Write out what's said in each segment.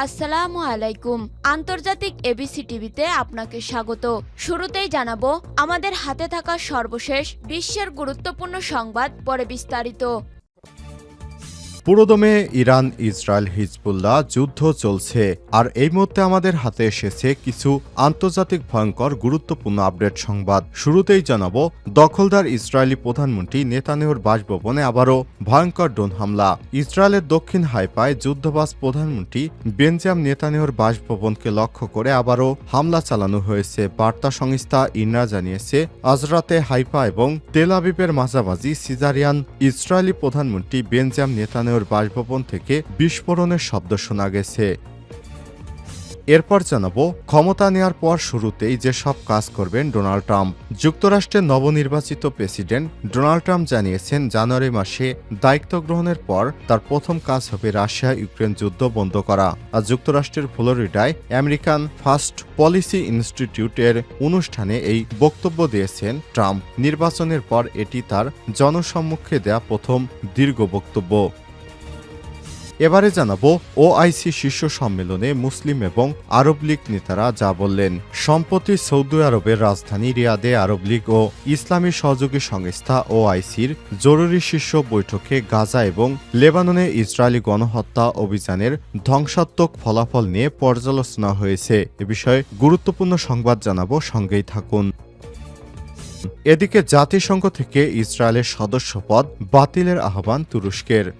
আসসালামু আলাইকুম। আন্তর্জাতিক এবিসি টিভিতে আপনাকে স্বাগত। শুরুতেই জানাবো আমাদের হাতে থাকা সর্বশেষ বিশ্বের গুরুত্বপূর্ণ সংবাদ, পরে বিস্তারিত। পুরোদমে ইরান ইসরায়েল হিজবুল্লাহ যুদ্ধ চলছে, আর এই মুহূর্তে আমাদের হাতে এসেছে কিছু আন্তর্জাতিক ভয়ঙ্কর গুরুত্বপূর্ণ আপডেট সংবাদ। শুরুতেই জানাবো দখলদার ইসরায়েলি প্রধানমন্ত্রী নেতানিয়াহুর বাসভবনে আবারও ভয়ঙ্কর ড্রোন হামলা। ইসরায়েলের দক্ষিণ হাইফায় যুদ্ধবাজ প্রধানমন্ত্রী বেঞ্জামিন নেতানিয়াহুর বাসভবনকে লক্ষ্য করে আবারও হামলা চালানো হয়েছে। বার্তা সংস্থা ইরনা জানিয়েছে, আজ রাতে হাইফা এবং তেল আবিবের মাঝামাঝি সিজারিয়ান ইসরায়েলি প্রধানমন্ত্রী বেঞ্জামিন নেতানিয়াহুর বাসভবন থেকে বিস্ফোরণের শব্দ শোনা গেছে। এরপর জানাবো ক্ষমতা নেয়ার পর শুরুতেই যে সব কাজ করবেন ডোনাল্ড ট্রাম্প। যুক্তরাষ্ট্রের নবনির্বাচিত প্রেসিডেন্ট ডোনাল্ড ট্রাম্প জানিয়েছেন, জানুয়ারি মাসে দায়িত্ব গ্রহণের পর তার প্রথম কাজ হবে রাশিয়া ইউক্রেন যুদ্ধ বন্ধ করা। আর যুক্তরাষ্ট্রের ফ্লোরিডায় আমেরিকান ফার্স্ট পলিসি ইনস্টিটিউটের অনুষ্ঠানে এই বক্তব্য দিয়েছেন ট্রাম্প। নির্বাচনের পর এটি তার জনসম্মুখে দেয়া প্রথম দীর্ঘ বক্তব্য। এবারে জানাবো ওআইসি শীর্ষ সম্মেলনে মুসলিম এবং আরব লীগ নেতারা যা বললেন। সম্প্রতি সৌদি আরবের রাজধানী রিয়াদে আরব লীগ ও ইসলামী সহযোগী সংস্থা ওআইসির জরুরি শীর্ষ বৈঠকে গাজা এবং লেবাননে ইসরায়েলি গণহত্যা অভিযানের ধ্বংসাত্মক ফলাফল নিয়ে পর্যালোচনা হয়েছে। এ বিষয়ে গুরুত্বপূর্ণ সংবাদ জানাবো, সঙ্গেই থাকুন। এদিকে জাতিসংঘ থেকে ইসরায়েলের সদস্যপদ বাতিলের আহ্বান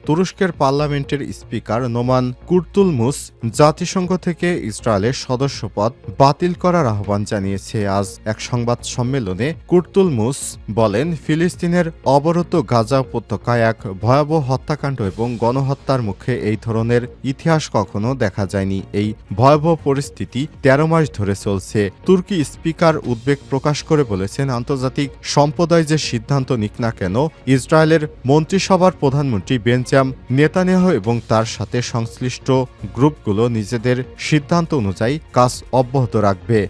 তুরস্কের পার্লামেন্টের স্পিকার নোমান কুরতুলমুস জাতিসংঘ থেকে ইসরায়েলের সদস্যপদ বাতিল করার আহ্বান জানিয়েছে। আজ এক সংবাদ সম্মেলনে কুরতুলমুস বলেন, ফিলিস্তিনের অবরুদ্ধ গাজা উপত্যকায় এক ভয়াবহ হত্যাকাণ্ড এবং গণহত্যার মুখে এই ধরনের ইতিহাস কখনো দেখা যায়নি। এই ভয়াবহ পরিস্থিতি ১৩ মাস ধরে চলছে। তুর্কি স্পিকার উদ্বেগ প্রকাশ করে বলেছেন, আন্তর্জাতিক সম্প্রদায় যে সিদ্ধান্ত নিক না কেন, ইসরায়েলের মন্ত্রিসভার প্রধানমন্ত্রী বেঞ্জামিন নেতানিয়াহু এবং তার সাথে সংশ্লিষ্ট গ্রুপগুলো নিজেদের সিদ্ধান্ত অনুযায়ী কাজ অব্যাহত রাখবে।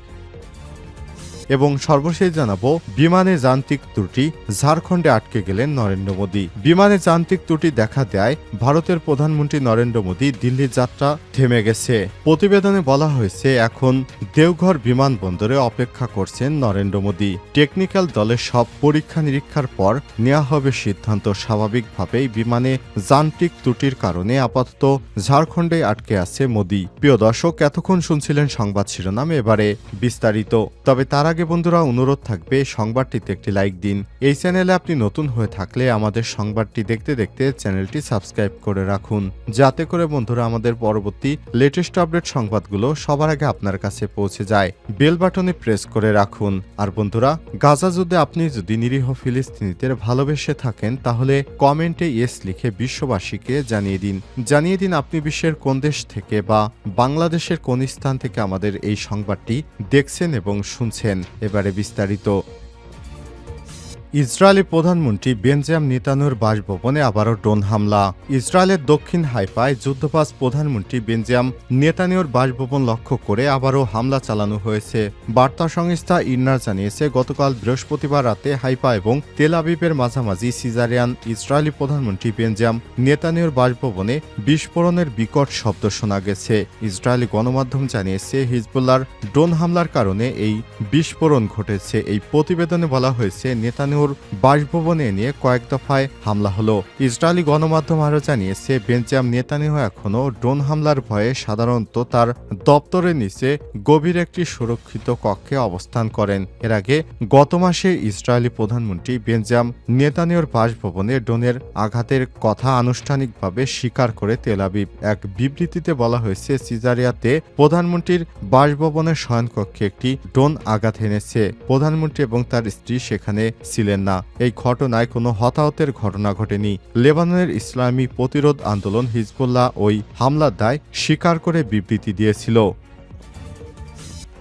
এবং সর্বশেষ জানাবো বিমানে যান্ত্রিক ত্রুটি, ঝাড়খণ্ডে আটকে গেলেন নরেন্দ্র মোদী। বিমানে যান্ত্রিক ত্রুটি দেখা দেয় ভারতের প্রধানমন্ত্রী নরেন্দ্র মোদী দিল্লি যাত্রা থেমে গেছে। প্রতিবেদনে বলা হয়েছে, এখন দেওঘর বিমানবন্দরে অপেক্ষা করছেন নরেন্দ্র মোদী। টেকনিক্যাল দলের সব পরীক্ষা নিরীক্ষার পর নেওয়া হবে সিদ্ধান্ত। স্বাভাবিকভাবেই বিমানে যান্ত্রিক ত্রুটির কারণে আপাতত ঝাড়খণ্ডে আটকে আছে মোদী। প্রিয় দর্শক, এতক্ষণ শুনছিলেন সংবাদ শিরোনাম, এবারে বিস্তারিত। তবে তার আগে বন্ধুরা অনুরোধ থাকবে সংবাদটিতে একটি লাইক দিন। এই চ্যানেলে আপনি নতুন হয়ে থাকলে আমাদের সংবাদটি দেখতে দেখতে চ্যানেলটি সাবস্ক্রাইব করে রাখুন, যাতে করে বন্ধুরা আমাদের পরবর্তী লেটেস্ট আপডেট সংবাদগুলো সবার আগে আপনার কাছে পৌঁছে যায়। বেল বাটনে প্রেস করে রাখুন। আর বন্ধুরা, গাজা যুদ্ধে আপনি যদি নিরীহ ফিলিস্তিনিদের ভালোবেসে থাকেন, তাহলে কমেন্টে ইয়েস লিখে বিশ্ববাসীকে জানিয়ে দিন আপনি বিশ্বের কোন দেশ থেকে বা বাংলাদেশের কোন স্থান থেকে আমাদের এই সংবাদটি দেখছেন এবং শুনছেন। এবারে বিস্তারিত। ইসরায়েলি প্রধানমন্ত্রী বেঞ্জামিন নেতানিয়াহুর বাসভবনে আবারও ড্রোন হামলা। ইসরায়েলের দক্ষিণ হাইফায় যুদ্ধবাজ প্রধানমন্ত্রী বেঞ্জামিন নেতানিয়াহুর বাসভবন লক্ষ্য করে আবারও হামলা চালানো হয়েছে। বার্তা সংস্থা ইরনা জানিয়েছে, গতকাল বৃহস্পতিবার রাতে হাইফা এবং তেল আবিবের মাঝামাঝি সিজারিয়ান ইসরায়েলি প্রধানমন্ত্রী বেঞ্জামিন নেতানিয়াহুর বাসভবনে বিস্ফোরণের বিকট শব্দ শোনা গেছে। ইসরায়েলি গণমাধ্যম জানিয়েছে, হিজবুল্লাহর ড্রোন হামলার কারণে এই বিস্ফোরণ ঘটেছে। এই প্রতিবেদনে বলা হয়েছে, নেতানিয়াহুর বাসভবনে নিয়ে কয়েক দফায় হামলা হলো। ইসরায়েলি গণমাধ্যম আরও জানিয়েছে, বেঞ্জামিন নেতানিয়াহু এখনও ড্রোন হামলার ভয়ে সাধারণত তার দপ্তরের নিচে গভীর একটি সুরক্ষিত কক্ষে অবস্থান করেন। এর আগে গত মাসে ইসরায়েলি প্রধানমন্ত্রী বেঞ্জামিন নেতানিয়াহুর বাসভবনে ড্রোনের আঘাতের কথা আনুষ্ঠানিকভাবে স্বীকার করে তেল আবিব। এক বিবৃতিতে বলা হয়েছে, সিজারিয়াতে প্রধানমন্ত্রীর বাসভবনের শয়নকক্ষে একটি ড্রোন আঘাত এনেছে। প্রধানমন্ত্রী এবং তার স্ত্রী সেখানে ছিলেন না। এই ঘটনায় কোনো হতাহতের ঘটনা ঘটেনি। লেবাননের ইসলামী প্রতিরোধ আন্দোলন হিজবুল্লাহ ওই হামলার দায় স্বীকার করে বিবৃতি দিয়েছিল।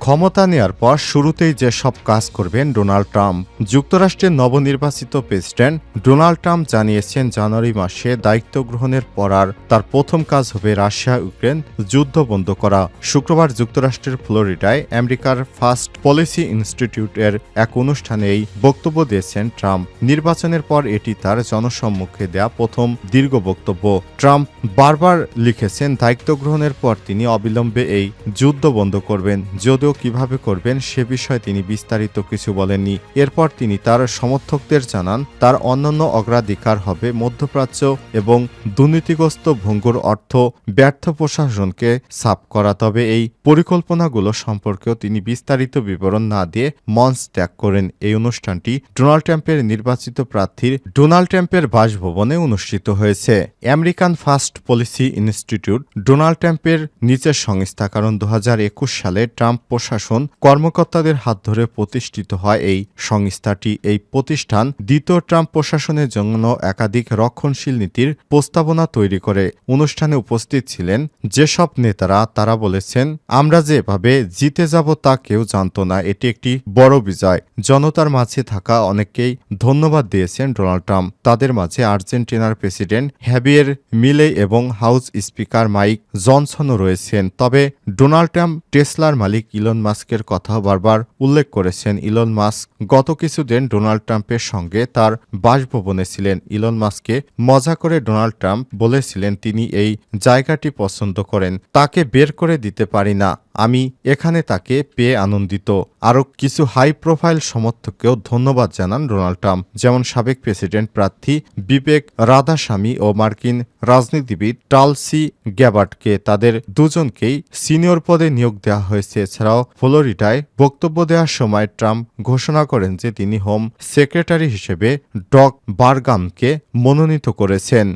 ক্ষমতা নেয়ার পর শুরুতেই যে সব কাজ করবেন ডোনাল্ড ট্রাম্প। যুক্তরাষ্ট্রের নবনির্বাচিত প্রেসিডেন্ট ডোনাল্ড ট্রাম্প জানিয়েছেন জানুয়ারি মাসে দায়িত্ব গ্রহণের পর তার প্রথম কাজ হবে রাশিয়া ইউক্রেন যুদ্ধ বন্ধ করা। শুক্রবার যুক্তরাষ্ট্রের ফ্লোরিডায় আমেরিকার ফার্স্ট পলিসি ইনস্টিটিউটের এক অনুষ্ঠানে এই বক্তব্য দিয়েছেন ট্রাম্প। নির্বাচনের পর এটি তার জনসম্মুখে দেয়া প্রথম দীর্ঘ বক্তব্য। ট্রাম্প বারবার লিখেছেন দায়িত্ব গ্রহণের পর তিনি অবিলম্বে এই যুদ্ধ বন্ধ করবেন, যদিও কিভাবে করবেন সে বিষয়ে তিনি বিস্তারিত কিছু বলেননি। এরপর তিনি তার সমর্থকদের জানান তার অন্যান্য অগ্রাধিকার হবে মধ্যপ্রাচ্য এবং দুর্নীতিগ্রস্ত ভঙ্গুর অর্থ ব্যর্থ প্রশাসনকে সাফ করা। তবে এই পরিকল্পনাগুলো সম্পর্কেও তিনি বিস্তারিত বিবরণ না দিয়ে মঞ্চ ত্যাগ করেন। এই অনুষ্ঠানটি ডোনাল্ড ট্রাম্পের নির্বাচিত প্রার্থীর ডোনাল্ড ট্রাম্পের বাসভবনে অনুষ্ঠিত হয়েছে। American first policy institute Donald ট্রাম্পের নিচের সংস্থা, কারণ 2021 সালে ট্রাম্প প্রশাসন কর্মকর্তাদের হাত ধরে প্রতিষ্ঠিত হয় এই সংস্থাটি। এই প্রতিষ্ঠান দ্বিতীয় ট্রাম্প প্রশাসনের জন্য একাধিক রক্ষণশীল নীতির প্রস্তাবনা তৈরি করে। অনুষ্ঠানে উপস্থিত ছিলেন যেসব নেতারা তারা বলেছেন, আমরা যেভাবে জিতে যাব তা কেউ জানত না, এটি একটি বড় বিজয়। জনতার মাঝে থাকা অনেককেই ধন্যবাদ দিয়েছেন ডোনাল্ড ট্রাম্প। তাদের মাঝে আর্জেন্টিনার প্রেসিডেন্ট হ্যাভিয়ের মিলেই এবং হাউস স্পিকার মাইক জনসনও রয়েছেন। তবে ডোনাল্ড ট্রাম্প টেসলার মালিক ইলন মাস্কের কথাও বারবার উল্লেখ করেছেন। ইলন মাস্ক গত কিছুদিন ডোনাল্ড ট্রাম্পের সঙ্গে তার বাসভবনে ছিলেন। ইলন মাস্ককে মজা করে ডোনাল্ড ট্রাম্প বলেছিলেন তিনি এই জায়গাটি পছন্দ করেন, তাকে বের করে দিতে পারি না, আমি এখানে তাকে পেয়ে আনন্দিত। আরও কিছু হাই প্রোফাইল সমর্থককেও ধন্যবাদ জানান ডোনাল্ড ট্রাম্প, যেমন সাবেক প্রেসিডেন্ট প্রার্থী বিবেক রাধাস্বামী ও মার্কিন রাজনীতিবিদ টালসি গ্যাবার্টকে। তাদের দুজনকেই সিনিয়র পদে নিয়োগ দেওয়া হয়েছে। এছাড়াও ফ্লোরিডায় বক্তব্য দেওয়ার সময় ট্রাম্প ঘোষণা করেন যে তিনি হোম সেক্রেটারি হিসেবে ডগ বারগামকে মনোনীত করেছেন।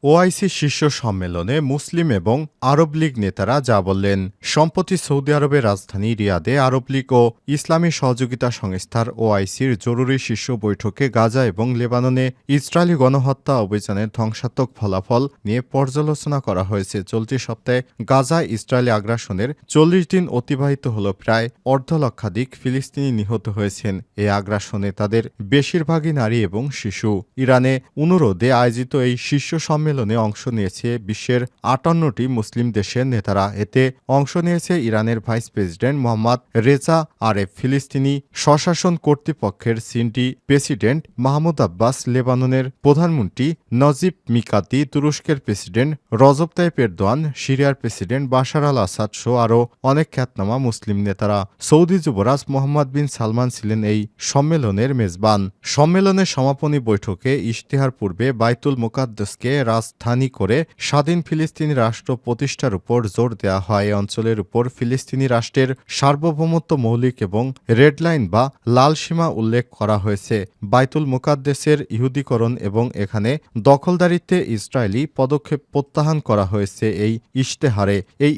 ওআইসি শীর্ষ সম্মেলনে মুসলিম এবং আরব লীগ নেতারা যা বললেন। সম্প্রতি সৌদি আরবের রাজধানী রিয়াদে আরব লীগ ও ইসলামী সহযোগিতা সংস্থার ওআইসির জরুরি শীর্ষ বৈঠকে গাজা এবং লেবাননে ইসরায়েলি গণহত্যা অভিযানের ধ্বংসাত্মক ফলাফল নিয়ে পর্যালোচনা করা হয়েছে। চলতি সপ্তাহে গাজায় ইসরায়েলি আগ্রাসনের 40 দিন অতিবাহিত হল। প্রায় অর্ধলক্ষাধিক ফিলিস্তিনি নিহত হয়েছেন। এই আগ্রাসনে তাদের বেশিরভাগই নারী এবং শিশু। ইরানে অনুরোধে আয়োজিত এই শীর্ষ সম্মেলনে অংশ নিয়েছে বিশ্বের 58টি মুসলিম দেশের নেতারা। এতে অংশ নিয়েছে ইরানের ভাইস প্রেসিডেন্ট মোহাম্মদ রেজা আরেফ, ফিলিস্তিনি স্বশাসন কর্তৃপক্ষের সিনটি প্রেসিডেন্ট মাহমুদ আব্বাস, লেবাননের প্রধানমন্ত্রী নজিব মিকাতি, তুরস্কের প্রেসিডেন্ট রজব তাইপ এরদোয়ান, সিরিয়ার প্রেসিডেন্ট বাশার আল আসাদ সহ আরও অনেক খ্যাতনামা মুসলিম নেতারা। সৌদি যুবরাজ মোহাম্মদ বিন সালমান ছিলেন এই সম্মেলনের মেজবান। সম্মেলনের সমাপনী বৈঠকে ইশতেহার পূর্বে বাইতুল মুকাদ্দাসকে রাজধানী করে স্বাধীন ফিলিস্তিনি রাষ্ট্র প্রতিষ্ঠার উপর জোর দেওয়া হয়। এই অঞ্চলের উপর ফিলিস্তিনি রাষ্ট্রের সার্বভৌমত্ব মৌলিক এবং রেড লাইন বা লাল সীমা উল্লেখ করা হয়েছে। বাইতুল মুকাদ্দাসের ইহুদিকরণ এবং এখানে দখলদারিত্বে ইসরায়েলি পদক্ষেপ প্রত্যাহার করা হয়েছে। এই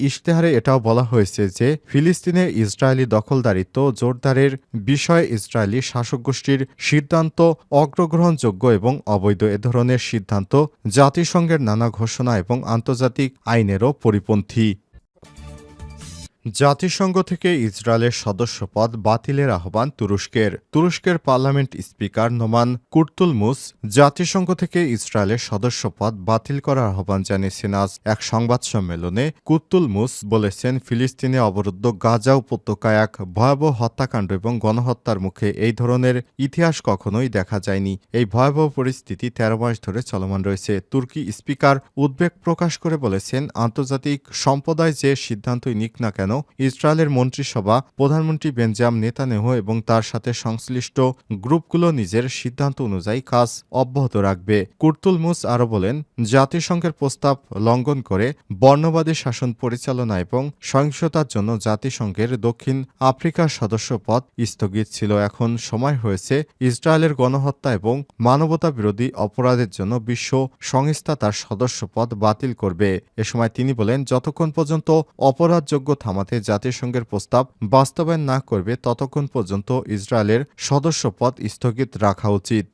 ইশতেহারে এটাও বলা হয়েছে যে ফিলিস্তিনে ইসরায়েলি দখলদারিত্ব জোরদারের বিষয়ে ইসরায়েলি শাসক গোষ্ঠীর সিদ্ধান্ত অগ্রগ্রহণযোগ্য এবং অবৈধ। এ ধরনের সিদ্ধান্ত জাতিসংঘের নানা ঘোষণা এবং আন্তর্জাতিক আইনেরও পরিপন্থী। জাতিসংঘ থেকে ইসরায়েলের সদস্যপদ বাতিলের আহ্বান তুরস্কের পার্লামেন্ট স্পিকার নোমান কুর্তুলমুস জাতিসংঘ থেকে ইসরায়েলের সদস্যপদ বাতিল করার আহ্বান জানিয়েছেন। আজ এক সংবাদ সম্মেলনে কুর্তুলমুস বলেছেন, ফিলিস্তিনে অবরুদ্ধ গাজা উপত্যকায় এক ভয়াবহ হত্যাকাণ্ড এবং গণহত্যার মুখে এই ধরনের ইতিহাস কখনোই দেখা যায়নি। এই ভয়াবহ পরিস্থিতি 13 মাস ধরে চলমান রয়েছে। তুর্কি স্পিকার উদ্বেগ প্রকাশ করে বলেছেন, আন্তর্জাতিক সম্প্রদায় যে সিদ্ধান্তই নিক না কেন ইসরায়েলের মন্ত্রিসভা, প্রধানমন্ত্রী বেঞ্জামিন নেতানিয়াহু এবং তার সাথে সংশ্লিষ্ট গ্রুপগুলো নিজের সিদ্ধান্ত অনুযায়ী কাজ অব্যাহত রাখবে। কুর্তুলমুস আরও বলেন, জাতিসংঘের প্রস্তাব লঙ্ঘন করে বর্ণবাদী শাসন পরিচালনা এবং সহিংসতার জন্য জাতিসংঘের দক্ষিণ আফ্রিকার সদস্যপদ স্থগিত ছিল। এখন সময় হয়েছে ইসরায়েলের গণহত্যা এবং মানবতা বিরোধী অপরাধের জন্য বিশ্ব সংস্থা তার সদস্যপদ বাতিল করবে। এ সময় তিনি বলেন, যতক্ষণ পর্যন্ত অপরাধযোগ্য থামাতে জাতিসংঘের প্রস্তাব বাস্তবায়ন না করবে ততক্ষণ পর্যন্ত ইসরায়েলের সদস্যপদ স্থগিত রাখা উচিত।